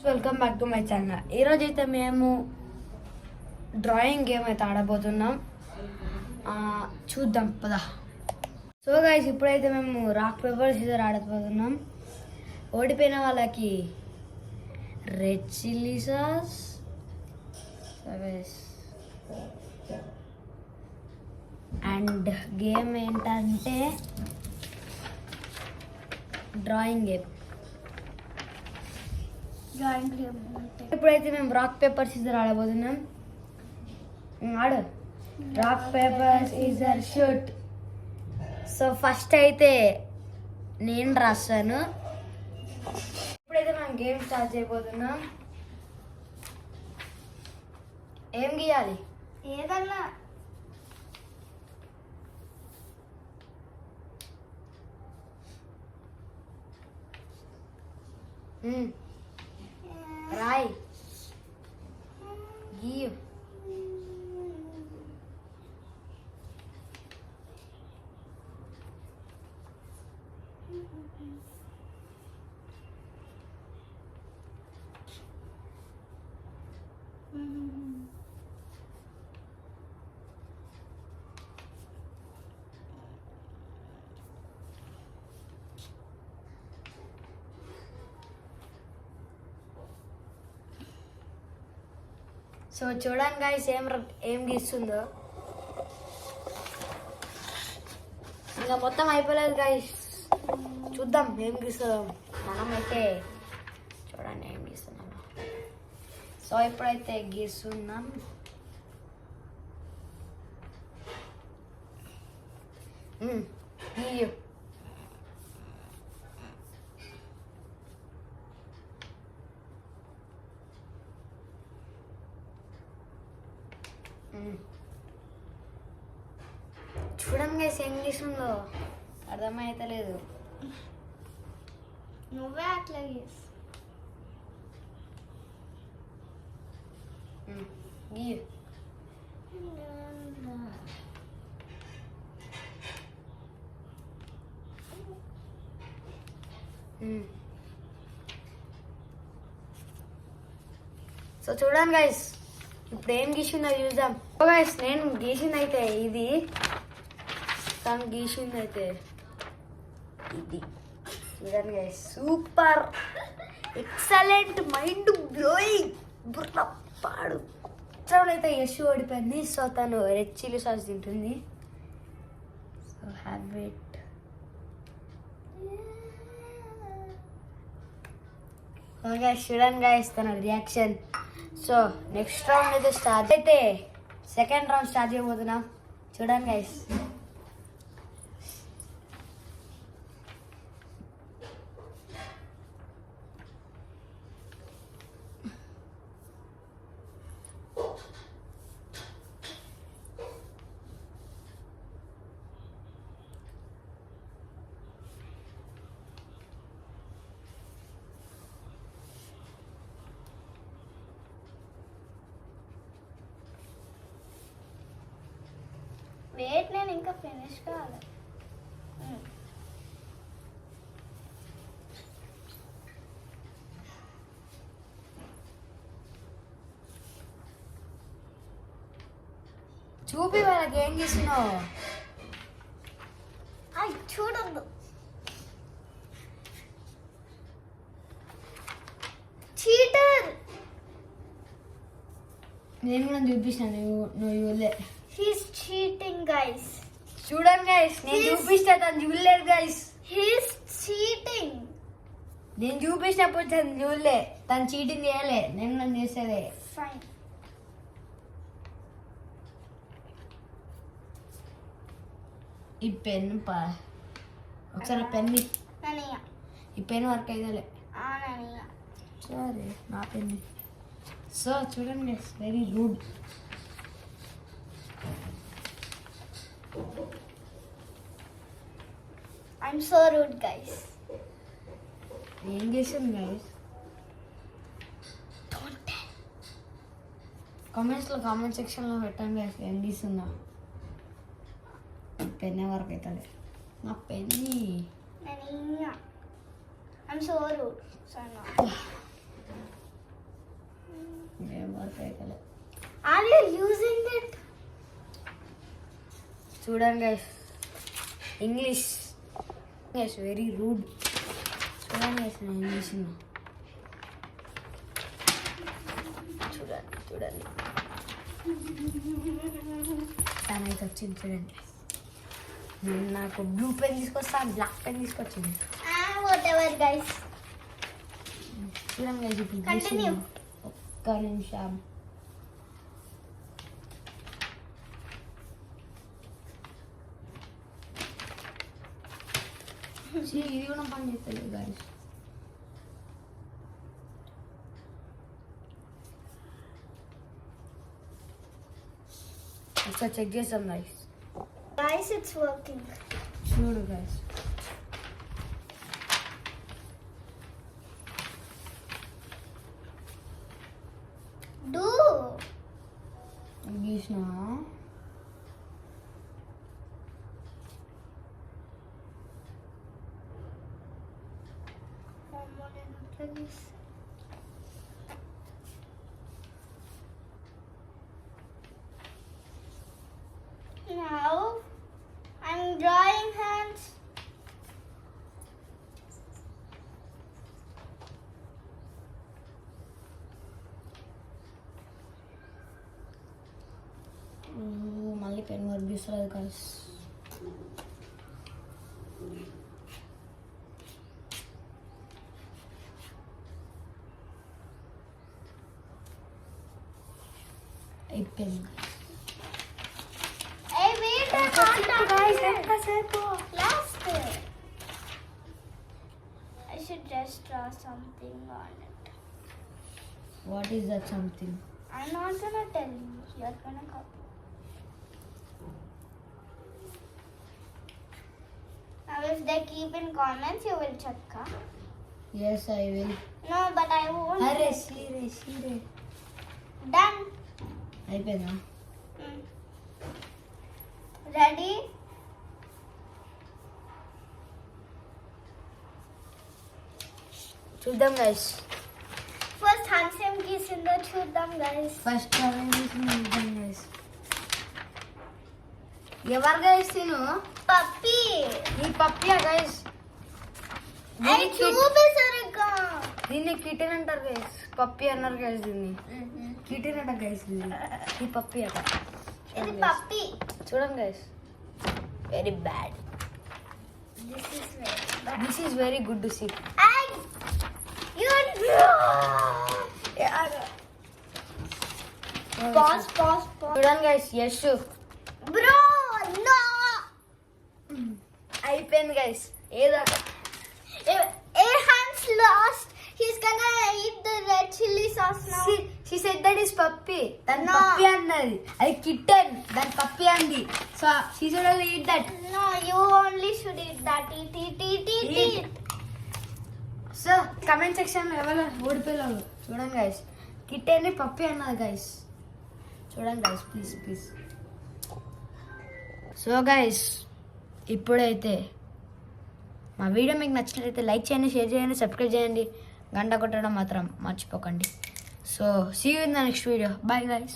Welcome back to my channel. ఈరోజు అయితే మేము డ్రాయింగ్ గేమ్ అయితే ఆడబోతున్నాం. చూద్దాం పదా. సో గైస్, ఇప్పుడైతే మేము రాక్ పేపర్ సీజర్ ఆడబోతున్నాం. ఓడిపోయిన వాళ్ళకి red chilli sauce, and game ఏంటంటే డ్రాయింగ్ గేమ్. ఇప్పుడైతే మేము రాక్ పేపర్ సీజర్ ఆడబోతున్నాం. ఆడు. Rock paper scissor shoot. So first అయితే నేను రాస్తాను. ఇప్పుడైతే మనం గేమ్ స్టార్ట్ చేయబోతున్నాం. ఏం గీయాలి? ఏదన్నా రాయ్, గీయు. సో చూడండి గైస్ ఏం గీస్తుందో. ఇంకా మొత్తం అయిపోలేదు గైస్, చూద్దాం ఏం గీస్తుందో. మనమైతే చూడండి ఏం గీస్తున్నాం. సో ఇప్పుడైతే గీస్తున్నాం. గీయు. చూడండి గైస్ ఏం గీస్తుందో, అర్థమైతలేదు. నువ్వే అట్లా గీస్. గీయు. సో చూడండి గైస్ ఇప్పుడు ఏం గీసిందో చూద్దాం. గైస్ నేను గీసింది అయితే ఇది, తను గీసింది అయితే ఇది. చూడండి guys, super, excellent, mind blowing, బుర్రపాడు. అయితే యశ్ ఓడిపోయింది. సో తను రెడ్ చిల్లీ సాస్ తింటుంది. So have it. చూడండి గైస్ తన రియాక్షన్. సో నెక్స్ట్ రౌండ్ అయితే స్టార్ట్ అయితే సెకండ్ రౌండ్ స్టార్ట్ చేయబోతున్నాం. చూడండి గైస్. వెయిట్, నేను ఇంకా ఫినిష్ కావాలి. చూపి వాళ్ళకి ఏం చేస్తున్నావు. అది చూడద్దు. చీటర్. నేను కూడా చూపిస్తాను, నువ్వు చూడలే. He's cheating, guys. చూడండి గైస్, నేను చూపిస్తా, తను చూడలేదు గైస్. He's cheating. నేను చూపించినప్పుడు తను చూడలే, తను చీటింగ్ చేయలే, నేను చేసేదే. Fine. ఈ పెన్ ఒకసారి పెన్, ననియా. ఈ పెన్ వర్క్ అయితేలే. ననియా. సరే నా పెన్. సో చూడండి guys, very rude. I'm so rude, guys. ఏం చేసింది గైస్? Don't tell. కామెంట్ సెక్షన్లో పెట్టండి గైస్ ఏం తీస్తుందా. పెన్ వరకు అవుతుంది నా పెన్ని. I'm so rude. So no. Work అయితే ఆర్ యూ యూజింగ్ ఇట్? చూడండి guys, English guys very rude. చూడండి గైస్ నేను ఇంగ్లీష్ చూడండి చూడండి తనైతే వచ్చింది చూడండి. నేను నాకు బ్లూ పెన్ తీసుకొస్తా, బ్లాక్ పెన్ తీసుకొచ్చింది. వాట్ ఎవర్ గైస్, చూడండి గైస్ ఇప్పుడు కంటిన్యూ. ఒక్క నిమిషం. ఇది కూడా పని చేస్తలేదు గైస్. ఒకసారి చెక్ చేస్తాం గైస్. Guys it's working. చూడు గైస్, డూ గీసిన Now I'm drawing hands. మళ్ళీ పెన్ వర్క్ తీస్తుంది గైస్. అయిపోయింది Hey, wait, I guys. can't. ఎంతసేపు? Last. I should just draw something on it. What is that something? I'm not gonna tell you. You're gonna copy. Now, if they keep in comments, you will check. Huh? Yes I will. No, but I won't. అరే సీరే Done. అయిపోయిందా? Mm. Ready? చూద్దాం guys. First, handsome geese in the చూద్దాం guys. First చూద్దాం guys. ఎవరు guys తిను? Puppy. ఈ పప్పియా guys? Hey, చూపిసరిగా. దీన్ని కిటెన్ అంటారు గైస్. పప్పి అన్నారు గైస్ దీన్ని. కిటెన్ అంట గైస్ దీన్ని. ఈ పప్పి అట. ఇది puppy. చూడండి guys, very bad. This is very bad. This is very good to see. Hey, you draw. Pause. చూడండి గైస్, యశ్ Bro, no. అయిపోయింది గైస్. ఏదో A Hans lost. He's gonna eat the red chili sauce now. she said that is puppy. దాని No. పప్పి అన్నది, అది kitten, దాని పప్పి అంది. So she should only eat that. No, you only should eat that. Eat. So comment section లో ఎవరు ఓడిపోయారు చూడండి guys. Kitten పప్పి అన్నది గైస్. చూడండి గైస్, ప్లీజ్. సో గైస్, ఇప్పుడైతే మా వీడియో మీకు నచ్చినట్లయితే లైక్ చేయండి, షేర్ చేయండి, సబ్స్క్రైబ్ చేయండి, గంట కొట్టడం మాత్రం మర్చిపోకండి. So see you in the next video. Bye guys.